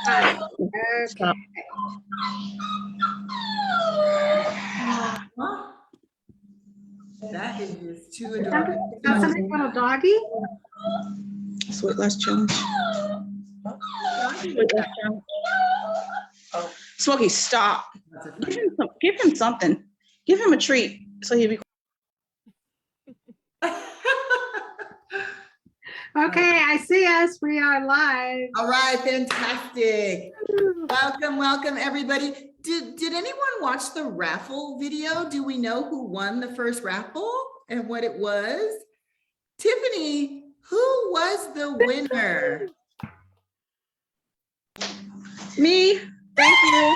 Okay. That is just too Got adorable. somebody got a doggy? Sweet Life Challenge. Sweet Life Challenge. Smokey, stop. Give him something. Give him a treat so he'll be. Okay, I see us. We are live. All right, fantastic. Welcome, everybody. Did anyone watch the raffle video? Do we know who won the first raffle and what it was? Tiffany, who was the winner? Me. Thank you.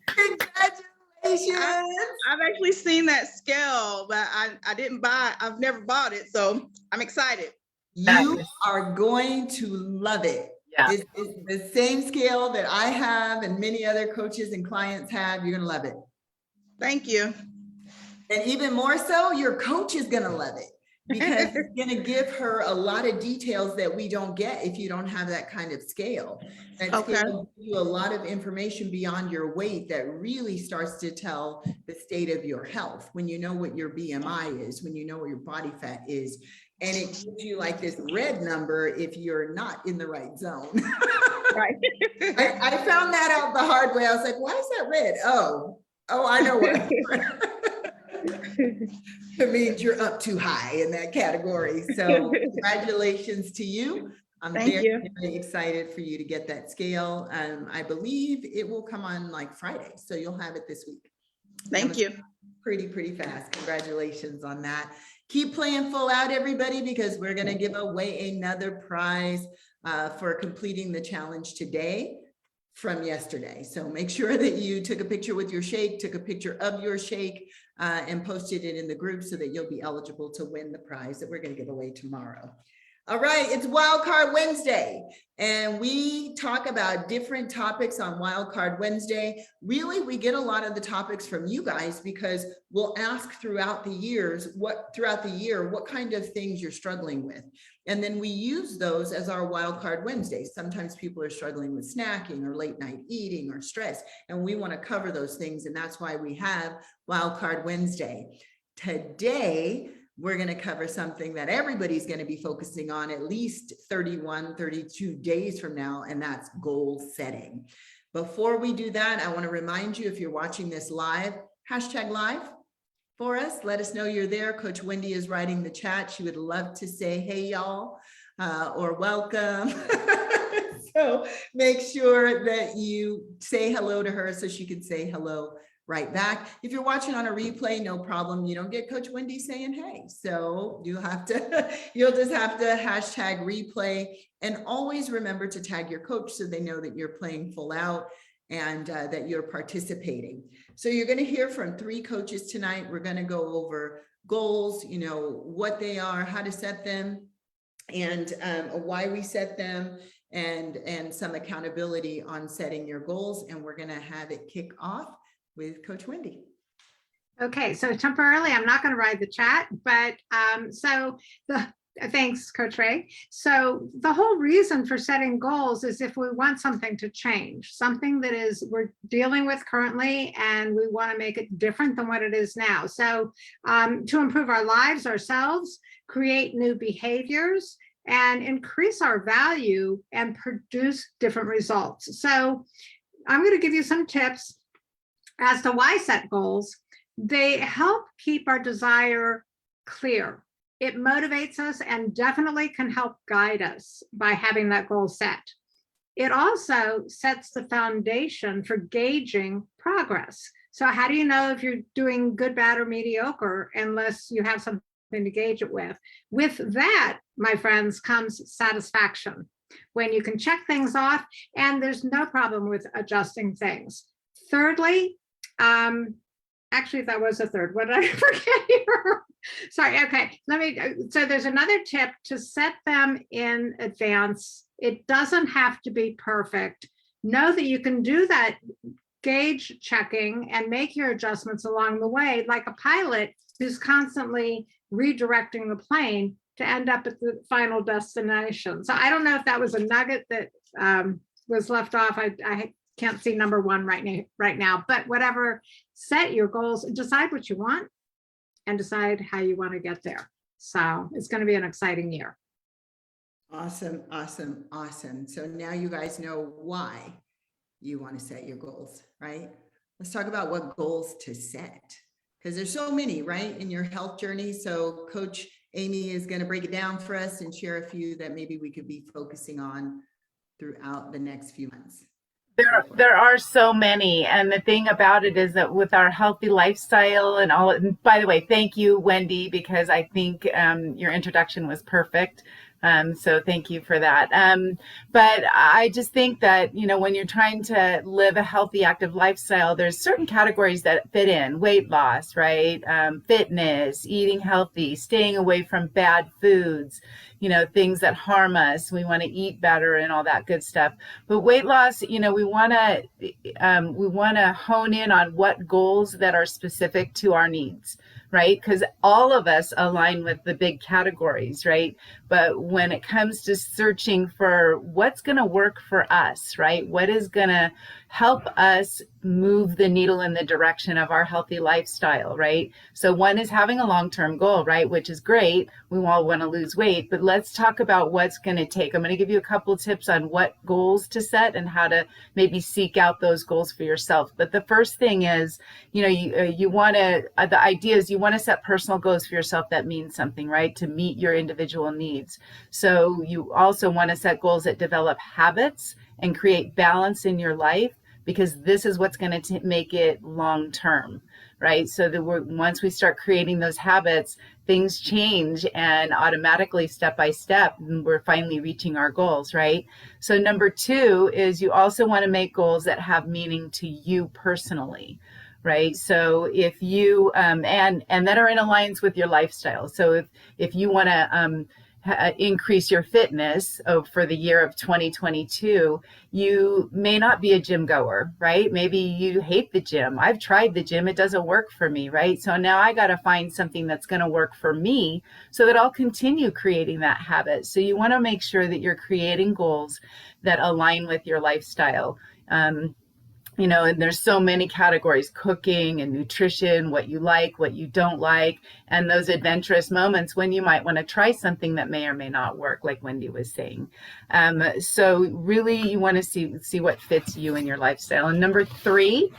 Congratulations. I've actually seen that scale, but I didn't buy. I've never bought it, so I'm excited. You are going to love it. Yeah. It's the same scale that I have and many other coaches and clients have. You're going to love it. Thank you. And even more so, your coach is going to love it because it's going to give her a lot of details that we don't get if you don't have that kind of scale. That scale gives you a lot of information beyond your weight that really starts to tell the state of your health. When you know what your BMI is, when you know what your body fat is, and it gives you like this red number if you're not in the right zone. Right. I found that out the hard way. I was like, why is that red? Oh, I know what. It means you're up too high in that category. So congratulations to you. I'm very excited for you to get that scale. I believe it will come on like Friday. So you'll have it this week. Thank you. Pretty fast. Congratulations on that. Keep playing full out, everybody, because we're going to give away another prize for completing the challenge today from yesterday. So make sure that you took a picture with your shake, took a picture of your shake, and posted it in the group so that you'll be eligible to win the prize that we're going to give away tomorrow. All right, it's Wildcard Wednesday, and we talk about different topics on Wildcard Wednesday. Really, we get a lot of the topics from you guys because we'll ask throughout the year what kind of things you're struggling with. And then we use those as our Wildcard Wednesdays. Sometimes people are struggling with snacking or late night eating or stress, and we want to cover those things. And that's why we have Wildcard Wednesday. Today, we're going to cover something that everybody's going to be focusing on at least 31, 32 days from now, and that's goal setting. Before we do that, I want to remind you, if you're watching this live, #live for us. Let us know you're there. Coach Wendy is writing the chat. She would love to say, hey, y'all, or welcome. So make sure that you say hello to her so she can say hello right back. If you're watching on a replay, no problem. You don't get Coach Wendy saying, hey, so you'll just have to #replay, and always remember to tag your coach so they know that you're playing full out and that you're participating. So you're going to hear from 3 coaches tonight. We're going to go over goals, what they are, how to set them, and why we set them, and some accountability on setting your goals. And we're going to have it kick off with Coach Wendy. Okay, so temporarily, I'm not going to write the chat, but thanks, Coach Ray. So the whole reason for setting goals is if we want something to change, something that we're dealing with currently, and we want to make it different than what it is now. So to improve our lives, ourselves, create new behaviors, and increase our value and produce different results. So I'm going to give you some tips as to why set goals. They help keep our desire clear. It motivates us and definitely can help guide us by having that goal set. It also sets the foundation for gauging progress. So how do you know if you're doing good, bad, or mediocre unless you have something to gauge it with? With that, my friends, comes satisfaction. When you can check things off and there's no problem with adjusting things. Thirdly, actually, that was a third. What did I forget here? Sorry. Okay. So there's another tip to set them in advance. It doesn't have to be perfect. Know that you can do that gauge checking and make your adjustments along the way, like a pilot who's constantly redirecting the plane. to end up at the final destination. So I don't know if that was a nugget that was left off. I can't see number one right now, but whatever, set your goals, decide what you want and decide how you want to get there. So it's going to be an exciting year. Awesome, awesome, awesome. So now you guys know why you want to set your goals, right? Let's talk about what goals to set, because there's so many, right, in your health journey. So Coach Amy is going to break it down for us and share a few that maybe we could be focusing on throughout the next few months. There are so many. And the thing about it is that with our healthy lifestyle and all, and by the way, thank you, Wendy, because I think your introduction was perfect. So thank you for that. But I just think that, you know, when you're trying to live a healthy, active lifestyle, there's certain categories that fit in: weight loss, right? Fitness, eating healthy, staying away from bad foods, you know, things that harm us. We want to eat better and all that good stuff. But weight loss, you know, we want to hone in on what goals that are specific to our needs, right? Because all of us align with the big categories, right? But when it comes to searching for what's going to work for us, right? What is going to help us move the needle in the direction of our healthy lifestyle, right? So one is having a long-term goal, right? Which is great. We all want to lose weight, but let's talk about what's going to take. I'm going to give you a couple tips on what goals to set and how to maybe seek out those goals for yourself. But the first thing is, you know, you want to, the idea is you want to set personal goals for yourself that mean something, right? To meet your individual needs. So you also want to set goals that develop habits and create balance in your life, because this is what's going to make it long term, right? So that once we start creating those habits, things change, and automatically, step by step, we're finally reaching our goals, right? So number two is you also want to make goals that have meaning to you personally, right? So if you and that are in alliance with your lifestyle. So if you want to increase your fitness for the year of 2022, you may not be a gym goer, right? Maybe you hate the gym. I've tried the gym. It doesn't work for me, right? So now I got to find something that's going to work for me so that I'll continue creating that habit. So you want to make sure that you're creating goals that align with your lifestyle. You know, and there's so many categories: cooking and nutrition, what you like, what you don't like, and those adventurous moments when you might want to try something that may or may not work, like Wendy was saying. So really you want to see what fits you in your lifestyle. And number three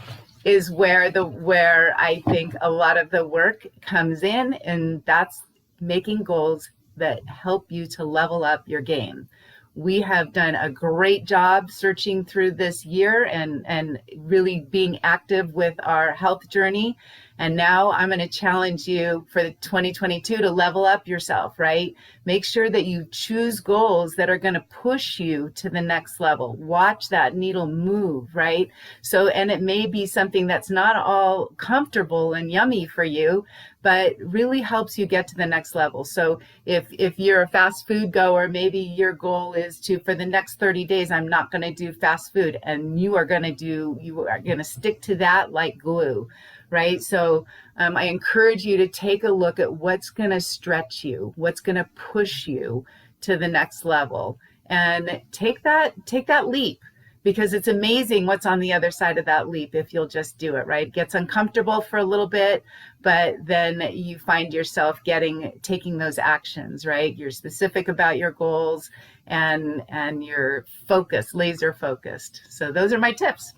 is where I think a lot of the work comes in, and that's making goals that help you to level up your game. We have done a great job searching through this year and really being active with our health journey. And now I'm going to challenge you for 2022 to level up yourself, right? Make sure that you choose goals that are going to push you to the next level. Watch that needle move, right? So, and it may be something that's not all comfortable and yummy for you, but really helps you get to the next level. So if you're a fast food goer, maybe your goal is to, for the next 30 days, I'm not going to do fast food. And you are going to stick to that like glue, right? So I encourage you to take a look at what's going to stretch you, what's going to push you to the next level, and take that leap, because it's amazing what's on the other side of that leap if you'll just do it, right? It gets uncomfortable for a little bit, but then you find yourself taking those actions, right? You're specific about your goals and you're focused, laser focused. So those are my tips.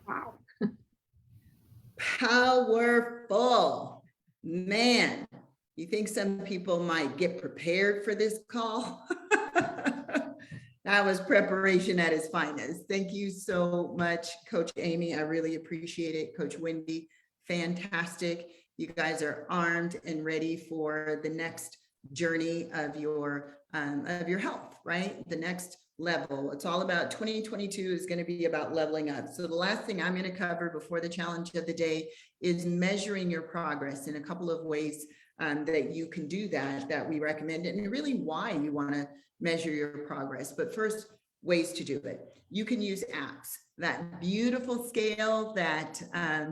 Wow. Powerful. Man, you think some people might get prepared for this call? That was preparation at its finest. Thank you so much, Coach Amy. I really appreciate it. Coach Wendy, fantastic. You guys are armed and ready for the next journey of your health, right? The next level. It's all about 2022 is going to be about leveling up. So the last thing I'm going to cover before the challenge of the day is measuring your progress in a couple of ways that you can do that we recommend, and really why you want to measure your progress. But first, ways to do it. You can use apps. That beautiful scale that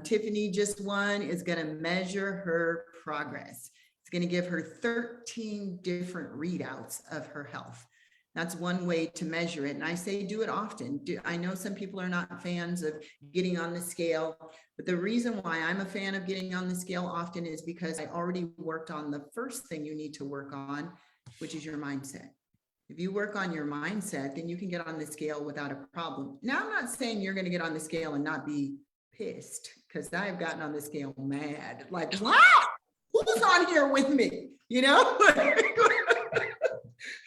Tiffany just won is going to measure her progress. It's going to give her 13 different readouts of her health. That's one way to measure it. And I say do it often. I know some people are not fans of getting on the scale, but the reason why I'm a fan of getting on the scale often is because I already worked on the first thing you need to work on, which is your mindset. If you work on your mindset, then you can get on the scale without a problem. Now, I'm not saying you're going to get on the scale and not be pissed, because I've gotten on the scale mad. Like, wow, who's on here with me? You know?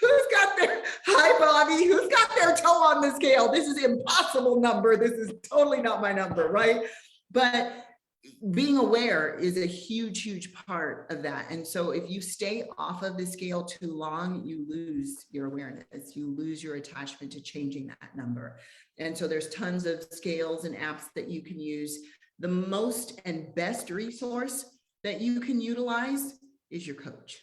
Who's got their, hi Bobby, who's got their toe on the scale? This is impossible number. This is totally not my number, right? But being aware is a huge, huge part of that. And so if you stay off of the scale too long, you lose your awareness, you lose your attachment to changing that number. And so there's tons of scales and apps that you can use. The most and best resource that you can utilize is your coach.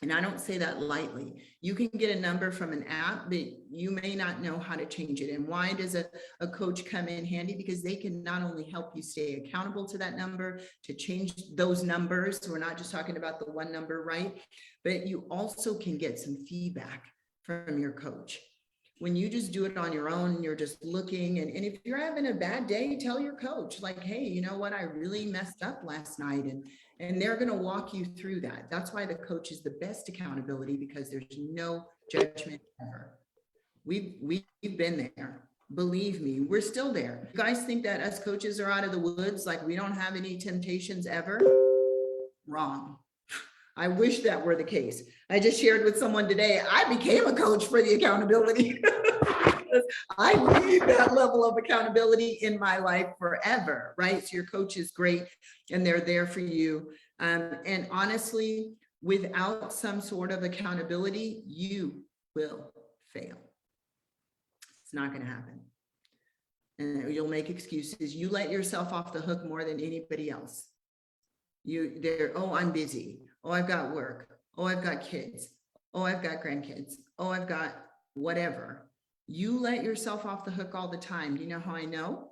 And I don't say that lightly. You can get a number from an app, but you may not know how to change it. And why does a coach come in handy? Because they can not only help you stay accountable to that number, to change those numbers. We're not just talking about the one number, right? But you also can get some feedback from your coach. When you just do it on your own, you're just looking, and if you're having a bad day, tell your coach, like, hey, you know what, I really messed up last night, and they're going to walk you through that. That's why the coach is the best accountability, because there's no judgment ever. We've been there. Believe me, we're still there. You guys think that us coaches are out of the woods, like we don't have any temptations ever? Wrong. I wish that were the case. I just shared with someone today, I became a coach for the accountability. I need that level of accountability in my life forever, right? So your coach is great and they're there for you. And honestly, without some sort of accountability, you will fail. It's not going to happen. And you'll make excuses. You let yourself off the hook more than anybody else. Oh, I'm busy. Oh, I've got work. Oh, I've got kids. Oh, I've got grandkids. Oh, I've got whatever. You let yourself off the hook all the time. Do you know how I know?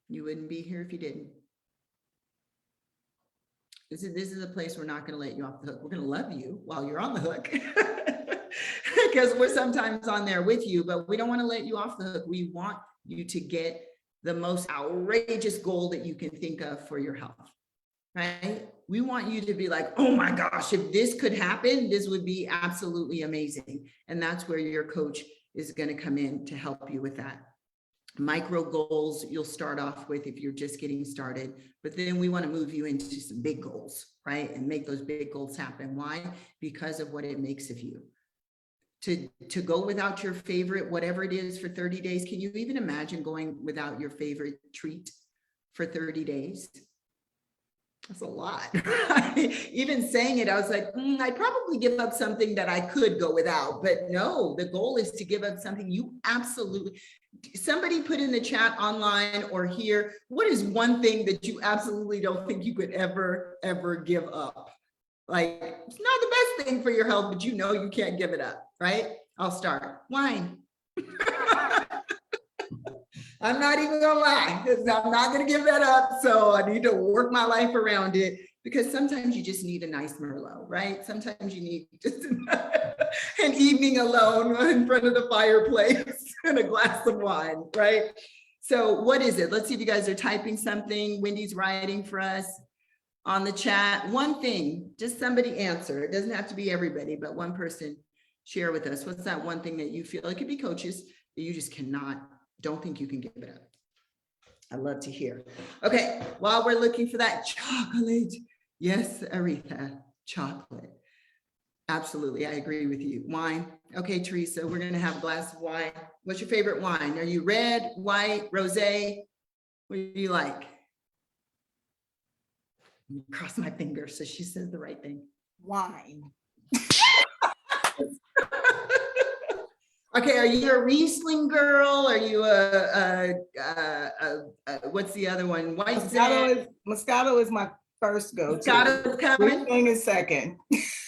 You wouldn't be here if you didn't. This is a place we're not going to let you off the hook. We're going to love you while you're on the hook because we're sometimes on there with you, but we don't want to let you off the hook. We want you to get the most outrageous goal that you can think of for your health, right? We want you to be like, oh my gosh, if this could happen, this would be absolutely amazing. And that's where your coach is going to come in to help you with that. Micro goals you'll start off with if you're just getting started, but then we want to move you into some big goals, right? And make those big goals happen. Why? Because of what it makes of you. To go without your favorite, whatever it is, for 30 days. Can you even imagine going without your favorite treat for 30 days? That's a lot. Even saying it, I was like, I'd probably give up something that I could go without. But no, the goal is to give up something you absolutely, somebody put in the chat online or here, what is one thing that you absolutely don't think you could ever give up? Like, it's not the best thing for your health, but you know you can't give it up, right? I'll start. Wine. I'm not even gonna lie, because I'm not gonna give that up. So I need to work my life around it, because sometimes you just need a nice Merlot, right? Sometimes you need just an evening alone in front of the fireplace and a glass of wine, right? So what is it? Let's see if you guys are typing something. Wendy's writing for us on the chat. One thing, just somebody answer. It doesn't have to be everybody, but one person share with us. What's that one thing that you feel, it could be coaches, that you just don't think you can give it up? I'd love to hear. Okay, while we're looking for that chocolate. Yes, Aretha, chocolate. Absolutely, I agree with you. Wine. Okay, Teresa, we're gonna have a glass of wine. What's your favorite wine? Are you red, white, rosé? What do you like? Cross my fingers so she says the right thing. Wine. Okay, are you a Riesling girl? Are you what's the other one? White Moscato is my first go-to. Moscato is coming. Riesling is second.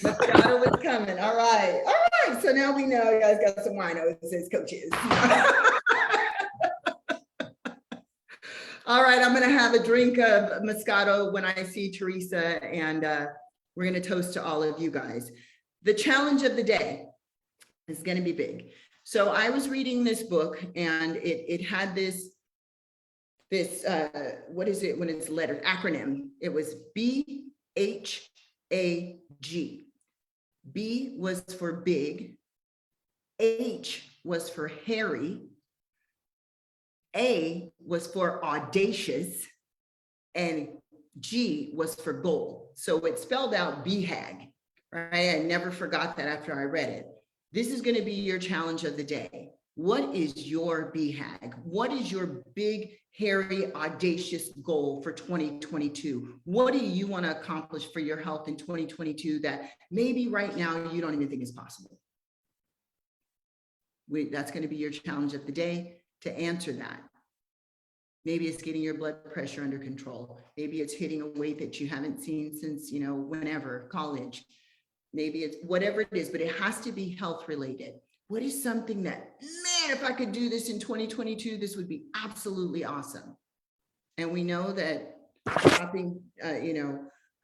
Moscato is coming. All right. All right. So now we know you guys got some winos, says coaches. All right. I'm going to have a drink of Moscato when I see Teresa and We're going to toast to all of you guys. The challenge of the day is going to be big. So I was reading this book and it had this, what is it when it's letters, acronym? It was BHAG. B was for big, H was for hairy, A was for audacious, and G was for goal. So it spelled out BHAG, right? I never forgot that after I read it. This is going to be your challenge of the day. What is your BHAG? What is your big, hairy, audacious goal for 2022? What do you want to accomplish for your health in 2022 that maybe right now you don't even think is possible? That's going to be your challenge of the day to answer that. Maybe it's getting your blood pressure under control. Maybe it's hitting a weight that you haven't seen since, whenever, college. Maybe it's whatever it is, but it has to be health related. What is something that, man, if I could do this in 2022, this would be absolutely awesome. And we know that shopping,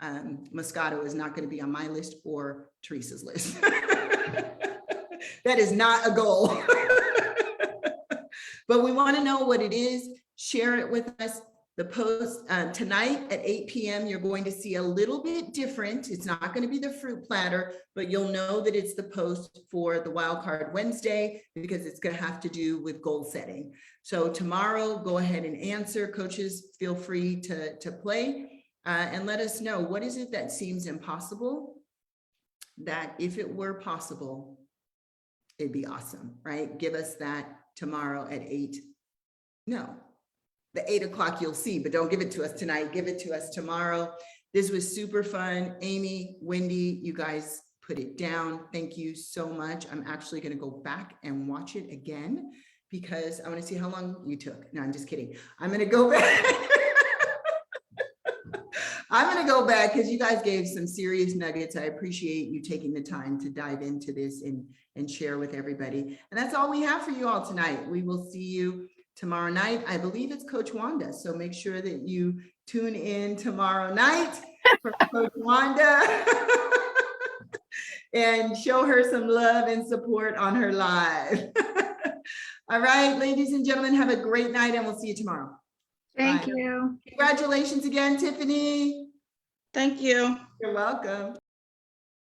Moscato is not going to be on my list or Teresa's list. That is not a goal. But we want to know what it is. Share it with us. The post tonight at 8 p.m. you're going to see a little bit different. It's not going to be the fruit platter, but you'll know that it's the post for the Wildcard Wednesday because it's going to have to do with goal setting. So tomorrow, go ahead and answer. Coaches, feel free to play and let us know, what is it that seems impossible that if it were possible, it'd be awesome, right? Give us that tomorrow at 8. No. The 8 o'clock you'll see, but don't give it to us tonight. Give it to us tomorrow. This was super fun. Amy, Wendy, you guys put it down. Thank you so much. I'm actually going to go back and watch it again because I want to see how long you took. No, I'm just kidding. I'm going to go back. I'm going to go back because you guys gave some serious nuggets. I appreciate you taking the time to dive into this and share with everybody. And that's all we have for you all tonight. We will see you tomorrow night. I believe it's Coach Wanda. So make sure that you tune in tomorrow night for Coach Wanda and show her some love and support on her live. All right, ladies and gentlemen, have a great night and we'll see you tomorrow. Thank Bye. you. Congratulations again, Tiffany. Thank you. You're welcome.